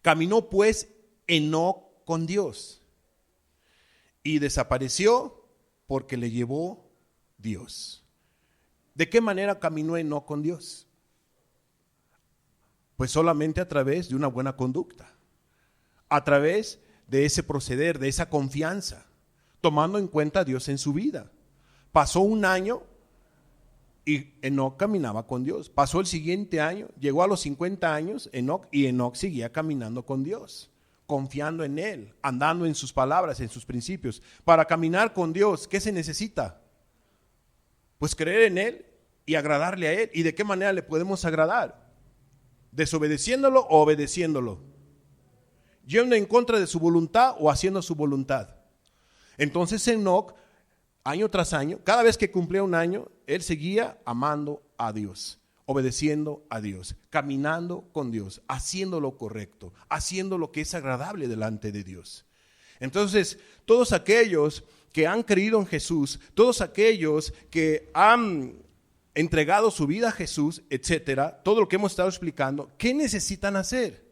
Caminó pues Enoc con Dios y desapareció porque le llevó Dios. ¿De qué manera caminó Enoc con Dios? Pues solamente a través de una buena conducta, a través de ese proceder, de esa confianza, tomando en cuenta a Dios en su vida. Pasó un año y Enoc caminaba con Dios. Pasó el siguiente año, llegó a los 50 años Enoc, y Enoc seguía caminando con Dios, confiando en Él, andando en sus palabras, en sus principios. Para caminar con Dios, ¿qué se necesita? Pues creer en Él y agradarle a Él. ¿Y de qué manera le podemos agradar? ¿Desobedeciéndolo o obedeciéndolo? ¿Yendo en contra de su voluntad o haciendo su voluntad? Entonces Enoc, año tras año, cada vez que cumplía un año, él seguía amando a Dios, obedeciendo a Dios, caminando con Dios, haciendo lo correcto, haciendo lo que es agradable delante de Dios. Entonces, todos aquellos que han creído en Jesús, todos aquellos que han entregado su vida a Jesús, etcétera, todo lo que hemos estado explicando, ¿qué necesitan hacer?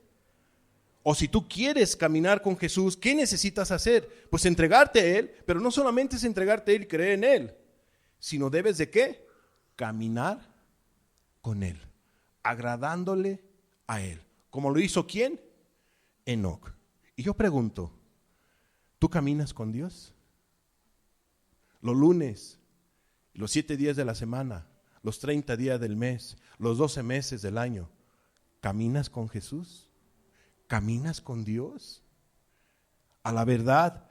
O si tú quieres caminar con Jesús, ¿qué necesitas hacer? Pues entregarte a Él, pero no solamente es entregarte a Él y creer en Él, sino debes de ¿qué? Caminar con Él, agradándole a Él. ¿Como lo hizo quién? Enoc. Y yo pregunto, ¿tú caminas con Dios? Los lunes, los 7 días de la semana, los 30 días del mes, los 12 meses del año, ¿caminas con Jesús? ¿Caminas con Dios? A la verdad,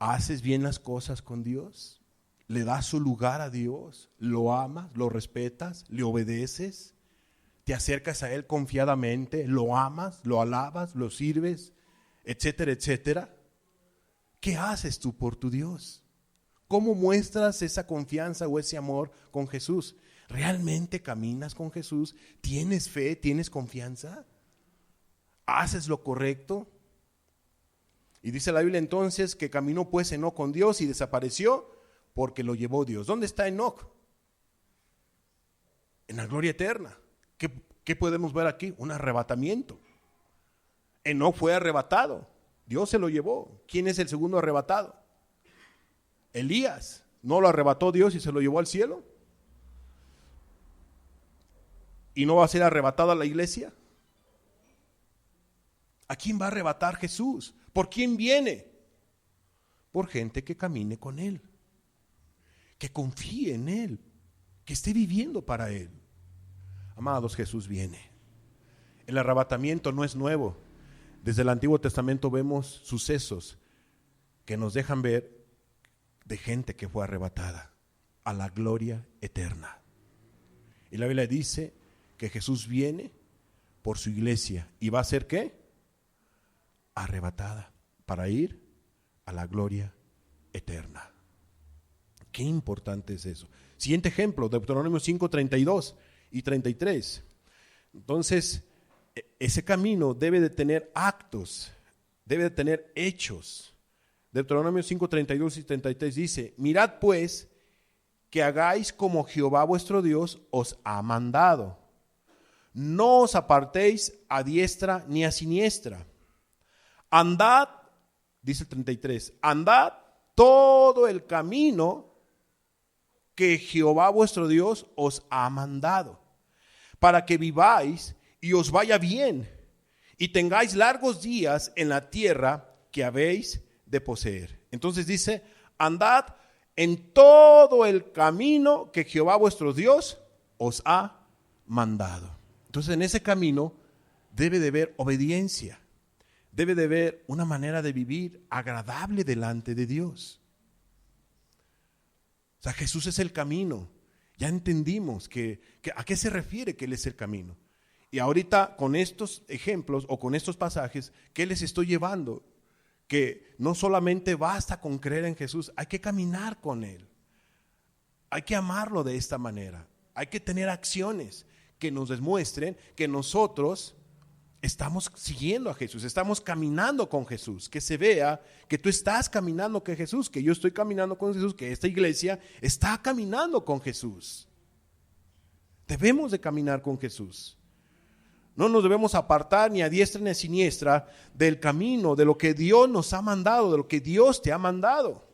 ¿haces bien las cosas con Dios? ¿Le das su lugar a Dios? ¿Lo amas? ¿Lo respetas? ¿Le obedeces? ¿Te acercas a Él confiadamente? ¿Lo amas? ¿Lo alabas? ¿Lo sirves? Etcétera, etcétera. ¿Qué haces tú por tu Dios? ¿Cómo muestras esa confianza o ese amor con Jesús? ¿Realmente caminas con Jesús? ¿Tienes fe? ¿Tienes confianza? ¿Haces lo correcto? Y dice la Biblia entonces que caminó pues Enoc con Dios y desapareció porque lo llevó Dios. ¿Dónde está Enoc? En la gloria eterna. ¿Qué podemos ver aquí? Un arrebatamiento. Enoc fue arrebatado. Dios se lo llevó. ¿Quién es el segundo arrebatado? Elías. ¿No lo arrebató Dios y se lo llevó al cielo? ¿Y no va a ser arrebatada la iglesia? ¿A quién va a arrebatar Jesús? ¿Por quién viene? Por gente que camine con Él, que confíe en Él, que esté viviendo para Él. Amados, Jesús viene. El arrebatamiento no es nuevo. Desde el Antiguo Testamento vemos sucesos que nos dejan ver de gente que fue arrebatada a la gloria eterna. Y la Biblia dice que Jesús viene por su iglesia y va a ser ¿qué? Arrebatada para ir a la gloria eterna. Qué importante es eso. Siguiente ejemplo, Deuteronomio 5, 32 y 33. Entonces, ese camino debe de tener actos, debe de tener hechos. Deuteronomio 5, 32 y 33 dice: mirad pues que hagáis como Jehová vuestro Dios os ha mandado. No os apartéis a diestra ni a siniestra. Andad, dice el 33, andad todo el camino que Jehová vuestro Dios os ha mandado, para que viváis y os vaya bien, y tengáis largos días en la tierra que habéis de poseer. Entonces dice, andad en todo el camino que Jehová vuestro Dios os ha mandado. Entonces en ese camino debe de haber obediencia. Debe de haber una manera de vivir agradable delante de Dios. O sea, Jesús es el camino. Ya entendimos que a qué se refiere que Él es el camino. Y ahorita con estos ejemplos o con estos pasajes, ¿qué les estoy llevando? Que no solamente basta con creer en Jesús, hay que caminar con Él. Hay que amarlo de esta manera. Hay que tener acciones que nos demuestren que nosotros estamos siguiendo a Jesús, estamos caminando con Jesús, que se vea que tú estás caminando con Jesús, que yo estoy caminando con Jesús, que esta iglesia está caminando con Jesús. Debemos de caminar con Jesús. No nos debemos apartar ni a diestra ni a siniestra del camino, de lo que Dios nos ha mandado, de lo que Dios te ha mandado,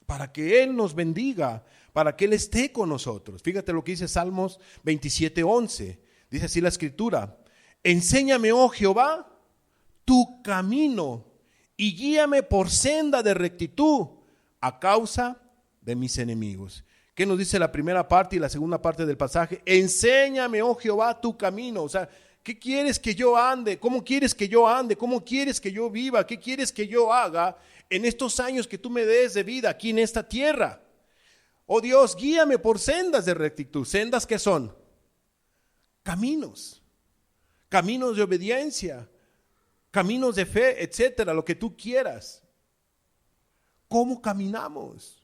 para que Él nos bendiga, para que Él esté con nosotros. Fíjate lo que dice Salmos 27:11. Dice así la Escritura: enséñame, oh Jehová, tu camino y guíame por senda de rectitud a causa de mis enemigos. ¿Qué nos dice la primera parte y la segunda parte del pasaje? Enséñame, oh Jehová, tu camino. O sea, ¿qué quieres que yo ande? ¿Cómo quieres que yo ande? ¿Cómo quieres que yo viva? ¿Qué quieres que yo haga en estos años que tú me des de vida aquí en esta tierra? Oh Dios, guíame por sendas de rectitud. ¿Sendas qué son? Caminos. Caminos de obediencia, caminos de fe, etcétera, lo que tú quieras. cómo caminamos.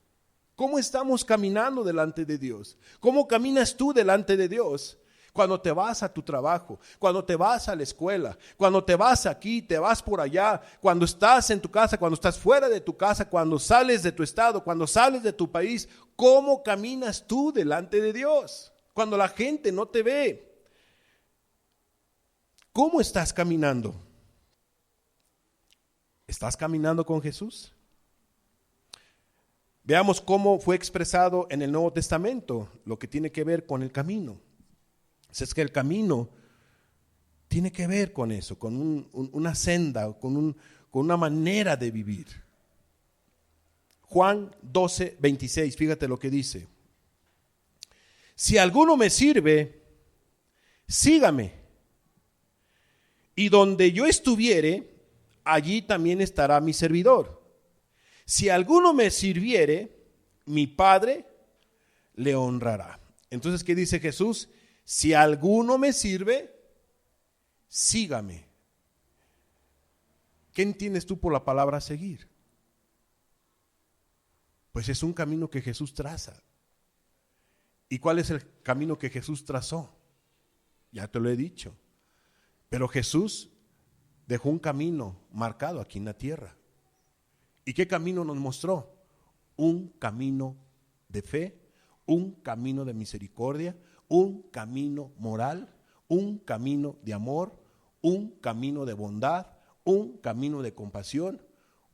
¿Cómo estamos caminando delante de Dios? ¿Cómo caminas tú delante de Dios? Cuando te vas a tu trabajo, cuando te vas a la escuela, cuando te vas aquí, te vas por allá, cuando estás en tu casa, cuando estás fuera de tu casa, cuando sales de tu estado, cuando sales de tu país, ¿cómo caminas tú delante de Dios? Cuando la gente no te ve, ¿cómo estás caminando? ¿Estás caminando con Jesús? Veamos cómo fue expresado en el Nuevo Testamento lo que tiene que ver con el camino. Es que el camino tiene que ver con eso, con una senda, con una manera de vivir. Juan 12:26, fíjate lo que dice. Si alguno me sirve, sígame. Y donde yo estuviere, allí también estará mi servidor. Si alguno me sirviere, mi Padre le honrará. Entonces, ¿qué dice Jesús? Si alguno me sirve, sígame. ¿Qué entiendes tú por la palabra seguir? Pues es un camino que Jesús traza. ¿Y cuál es el camino que Jesús trazó? Ya te lo he dicho. Pero Jesús dejó un camino marcado aquí en la tierra. ¿Y qué camino nos mostró? Un camino de fe, un camino de misericordia, un camino moral, un camino de amor, un camino de bondad, un camino de compasión,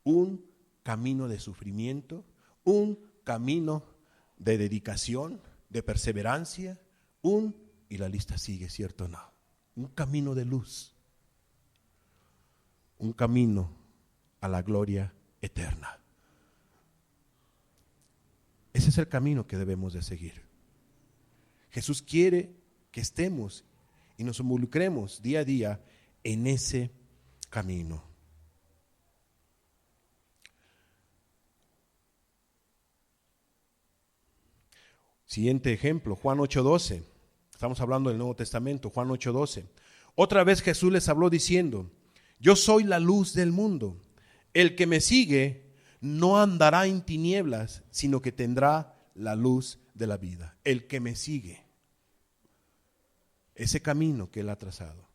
un camino de sufrimiento, un camino de dedicación, de perseverancia, y la lista sigue, ¿cierto o no? Un camino de luz, un camino a la gloria eterna. Ese es el camino que debemos de seguir. Jesús quiere que estemos y nos involucremos día a día en ese camino. Siguiente ejemplo, Juan 8:12. Estamos hablando del Nuevo Testamento, Juan 8:12. Otra vez Jesús les habló diciendo: yo soy la luz del mundo. El que me sigue no andará en tinieblas, sino que tendrá la luz de la vida. El que me sigue. Ese camino que Él ha trazado.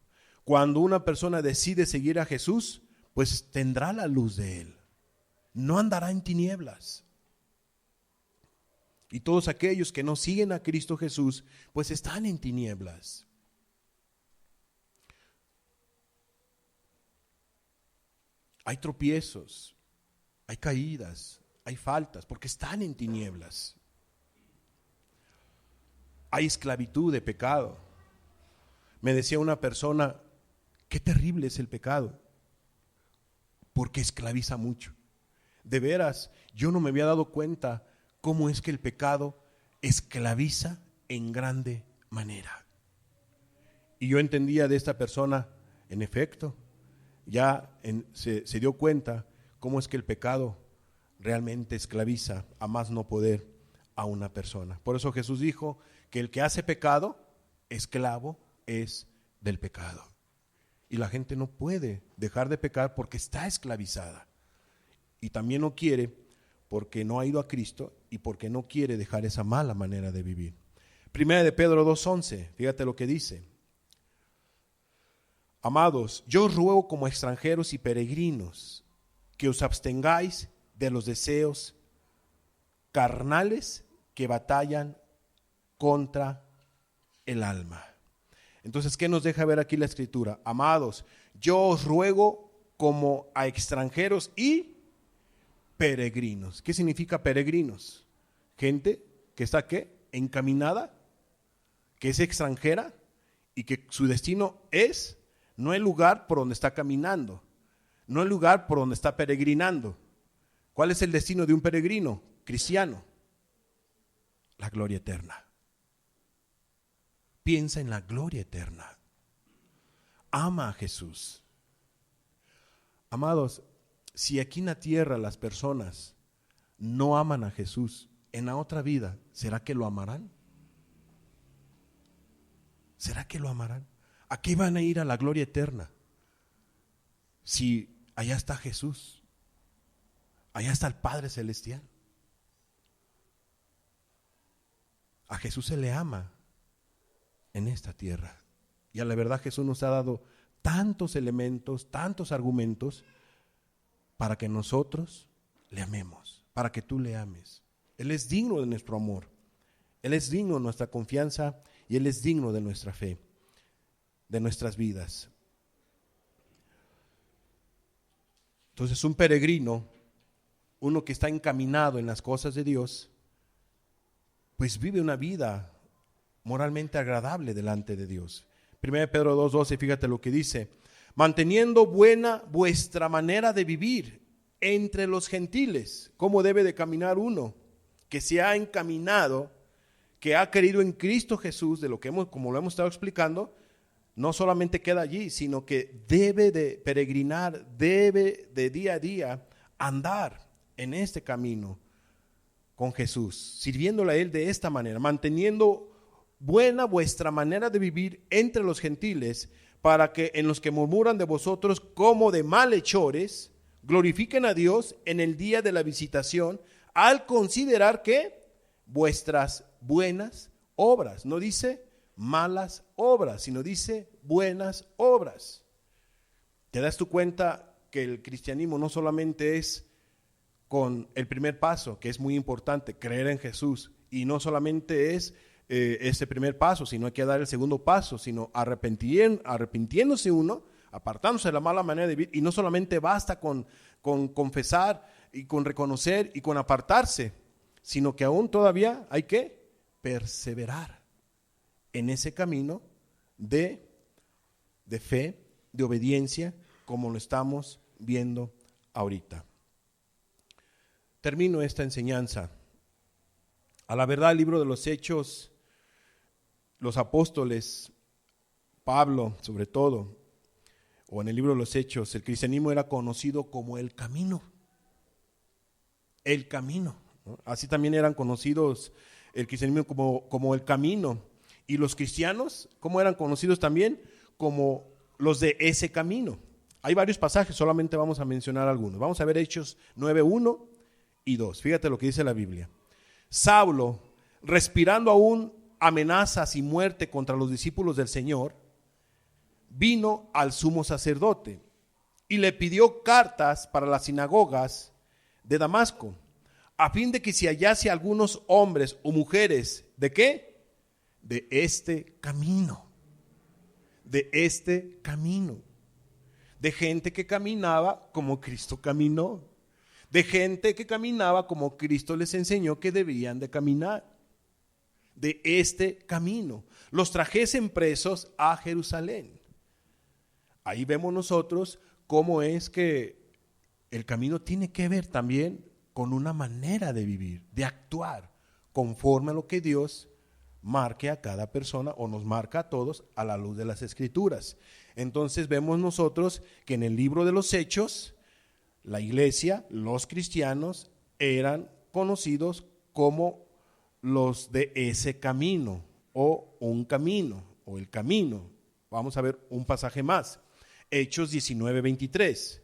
Cuando una persona decide seguir a Jesús, pues tendrá la luz de Él. No andará en tinieblas. Y todos aquellos que no siguen a Cristo Jesús, pues están en tinieblas. Hay tropiezos, hay caídas, hay faltas, porque están en tinieblas. Hay esclavitud de pecado. Me decía una persona, qué terrible es el pecado, porque esclaviza mucho. De veras, yo no me había dado cuenta cómo es que el pecado esclaviza en grande manera. Y yo entendía de esta persona, en efecto, se dio cuenta cómo es que el pecado realmente esclaviza a más no poder a una persona. Por eso Jesús dijo que el que hace pecado, esclavo es del pecado. Y la gente no puede dejar de pecar porque está esclavizada. Y también no quiere porque no ha ido a Cristo y porque no quiere dejar esa mala manera de vivir. Primera de Pedro 2:11, fíjate lo que dice. Amados, yo os ruego como extranjeros y peregrinos que os abstengáis de los deseos carnales que batallan contra el alma. Entonces, ¿qué nos deja ver aquí la Escritura? Amados, yo os ruego como a extranjeros y peregrinos. ¿Qué significa peregrinos? Gente que está ¿qué? Encaminada, que es extranjera y que su destino es no el lugar por donde está caminando, no el lugar por donde está peregrinando. ¿Cuál es el destino de un peregrino cristiano? La gloria eterna. Piensa en la gloria eterna. Ama a Jesús. Amados, si aquí en la tierra las personas no aman a Jesús, en la otra vida, ¿será que lo amarán? ¿Será que lo amarán? ¿A qué van a ir a la gloria eterna? Si allá está Jesús. Allá está el Padre Celestial. A Jesús se le ama en esta tierra. Y a la verdad Jesús nos ha dado tantos elementos, tantos argumentos para que nosotros le amemos, para que tú le ames. Él es digno de nuestro amor. Él es digno de nuestra confianza y Él es digno de nuestra fe, de nuestras vidas. Entonces un peregrino, uno que está encaminado en las cosas de Dios, pues vive una vida moralmente agradable delante de Dios. 1 Pedro 2:12, fíjate lo que dice: manteniendo buena vuestra manera de vivir entre los gentiles. ¿Cómo debe de caminar uno que se ha encaminado, que ha creído en Cristo Jesús, de lo que como lo hemos estado explicando? No solamente queda allí, sino que debe de peregrinar, debe de día a día andar en este camino con Jesús, sirviéndole a Él de esta manera, manteniendo buena vuestra manera de vivir entre los gentiles, para que en los que murmuran de vosotros como de malhechores, glorifiquen a Dios en el día de la visitación, al considerar que vuestras buenas obras, no dice malas obras, sino dice buenas obras. ¿Te das tu cuenta que el cristianismo no solamente es con el primer paso, que es muy importante, creer en Jesús, y no solamente es ese primer paso, sino hay que dar el segundo paso, sino arrepintiéndose uno, apartándose de la mala manera de vivir, y no solamente basta con confesar y con reconocer y con apartarse, sino que aún todavía hay que perseverar en ese camino de fe, de obediencia, como lo estamos viendo ahorita. Termino esta enseñanza. A la verdad, el libro de los Hechos, los apóstoles, Pablo sobre todo, o en el libro de los Hechos, el cristianismo era conocido como el camino. El camino, ¿no? Así también eran conocidos el cristianismo como el camino. Y los cristianos, ¿cómo eran conocidos también? Como los de ese camino. Hay varios pasajes, solamente vamos a mencionar algunos. Vamos a ver Hechos 9:1 y 2. Fíjate lo que dice la Biblia. Saulo, respirando aún amenazas y muerte contra los discípulos del Señor, vino al sumo sacerdote y le pidió cartas para las sinagogas de Damasco, a fin de que si hallase algunos hombres o mujeres, ¿de qué? De este camino. De este camino. De gente que caminaba como Cristo caminó. De gente que caminaba como Cristo les enseñó que debían de caminar. De este camino. Los trajesen presos a Jerusalén. Ahí vemos nosotros cómo es que el camino tiene que ver también con una manera de vivir, de actuar, conforme a lo que Dios marque a cada persona o nos marca a todos a la luz de las Escrituras. Entonces vemos nosotros que en el libro de los Hechos, la iglesia, los cristianos, eran conocidos como los de ese camino, o un camino, o el camino. Vamos a ver un pasaje más. Hechos 19:23.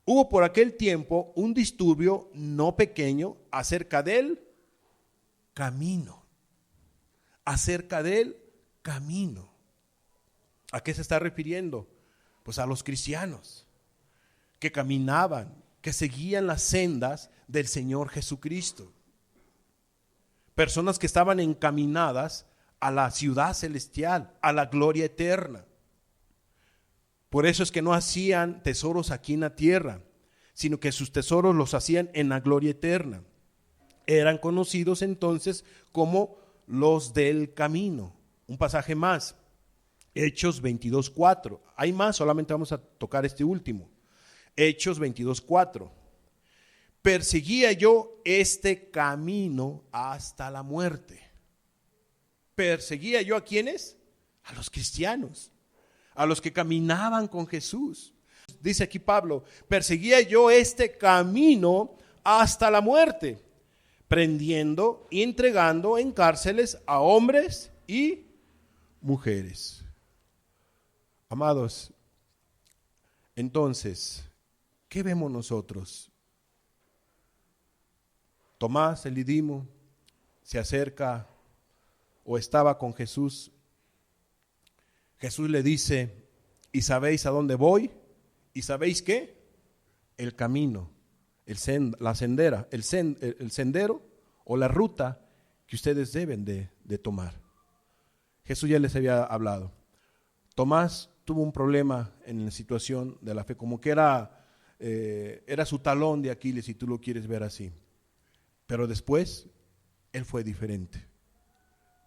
Hubo por aquel tiempo un disturbio no pequeño acerca del camino. Acerca del camino. ¿A qué se está refiriendo? Pues a los cristianos que caminaban, que seguían las sendas del Señor Jesucristo. Personas que estaban encaminadas a la ciudad celestial, a la gloria eterna. Por eso es que no hacían tesoros aquí en la tierra, sino que sus tesoros los hacían en la gloria eterna. Eran conocidos entonces como los del camino. Un pasaje más, Hechos 22:4. Hay más, solamente vamos a tocar este último. Hechos 22:4. Perseguía yo este camino hasta la muerte. ¿Perseguía yo a quiénes? A los cristianos, a los que caminaban con Jesús. Dice aquí Pablo, perseguía yo este camino hasta la muerte, prendiendo y entregando en cárceles a hombres y mujeres. Amados, entonces, ¿qué vemos nosotros? Tomás, el Didimo, se acerca o estaba con Jesús. Jesús le dice, ¿y sabéis a dónde voy? ¿Y sabéis qué? El camino, el sendero o la ruta que ustedes deben de tomar. Jesús ya les había hablado. Tomás tuvo un problema en la situación de la fe, como que era su talón de Aquiles, si tú lo quieres ver así. Pero después, él fue diferente.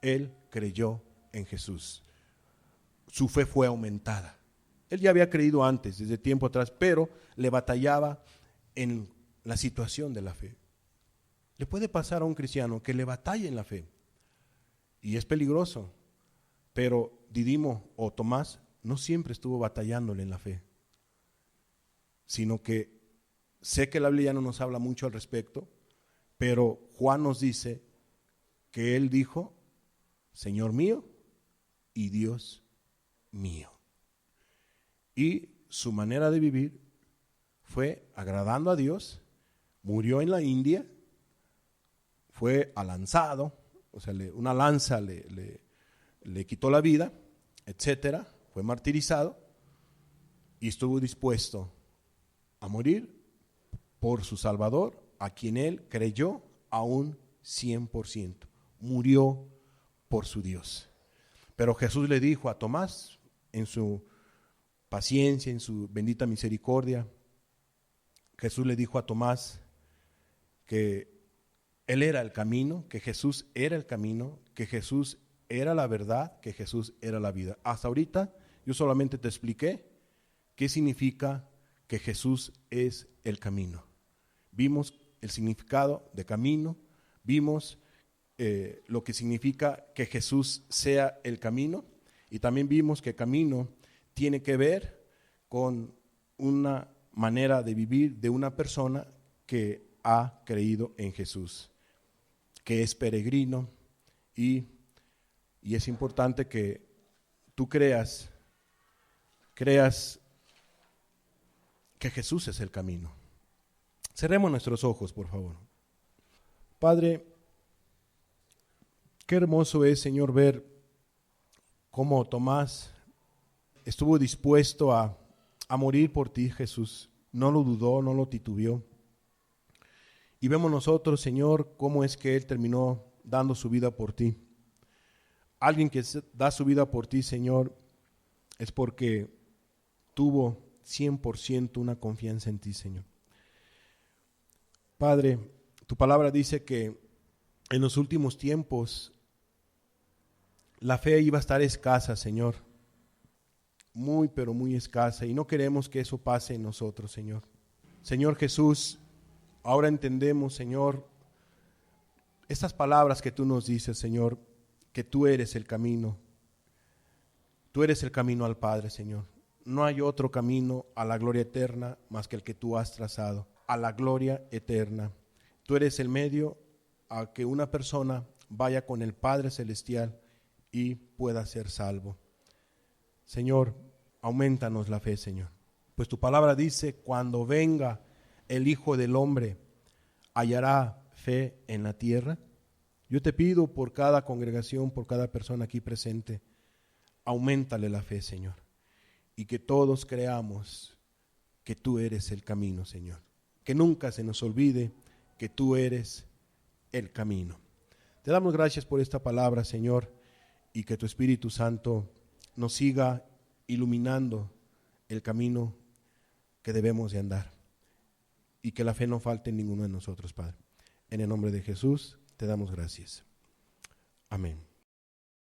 Él creyó en Jesús. Su fe fue aumentada. Él ya había creído antes, desde tiempo atrás, pero le batallaba en la situación de la fe. Le puede pasar a un cristiano que le batalla en la fe, y es peligroso, pero Didimo o Tomás no siempre estuvo batallándole en la fe, sino que sé que la Biblia ya no nos habla mucho al respecto, pero Juan nos dice que él dijo, Señor mío y Dios mío. Y su manera de vivir fue agradando a Dios, murió en la India, fue alanzado, o sea, una lanza le quitó la vida, etcétera, fue martirizado y estuvo dispuesto a morir por su Salvador, a quien él creyó a un 100%. Murió por su Dios. Pero Jesús le dijo a Tomás, en su paciencia, en su bendita misericordia, Jesús le dijo a Tomás que él era el camino, que Jesús era el camino, que Jesús era la verdad, que Jesús era la vida. Hasta ahorita yo solamente te expliqué qué significa que Jesús es el camino. Vimos el significado de camino, vimos lo que significa que Jesús sea el camino, y también vimos que camino tiene que ver con una manera de vivir de una persona que ha creído en Jesús, que es peregrino, y es importante que tú creas que Jesús es el camino. Cerremos nuestros ojos, por favor. Padre, qué hermoso es, Señor, ver cómo Tomás estuvo dispuesto a morir por ti, Jesús. No lo dudó, no lo titubeó. Y vemos nosotros, Señor, cómo es que Él terminó dando su vida por ti. Alguien que da su vida por ti, Señor, es porque tuvo 100% una confianza en ti, Señor. Padre, tu palabra dice que en los últimos tiempos la fe iba a estar escasa, Señor. Muy, pero muy escasa. Y no queremos que eso pase en nosotros, Señor. Señor Jesús, ahora entendemos, Señor, estas palabras que tú nos dices, Señor, que tú eres el camino. Tú eres el camino al Padre, Señor. No hay otro camino a la gloria eterna más que el que tú has trazado, a la gloria eterna. Tú eres el medio a que una persona vaya con el Padre Celestial y pueda ser salvo. Señor, aumentanos la fe, Señor. Pues tu palabra dice, cuando venga el Hijo del Hombre, ¿hallará fe en la tierra? Yo te pido por cada congregación, por cada persona aquí presente, auméntale la fe, Señor. Y que todos creamos que tú eres el camino, Señor. Que nunca se nos olvide que tú eres el camino. Te damos gracias por esta palabra, Señor, y que tu Espíritu Santo nos siga iluminando el camino que debemos de andar. Y que la fe no falte en ninguno de nosotros, Padre. En el nombre de Jesús te damos gracias. Amén.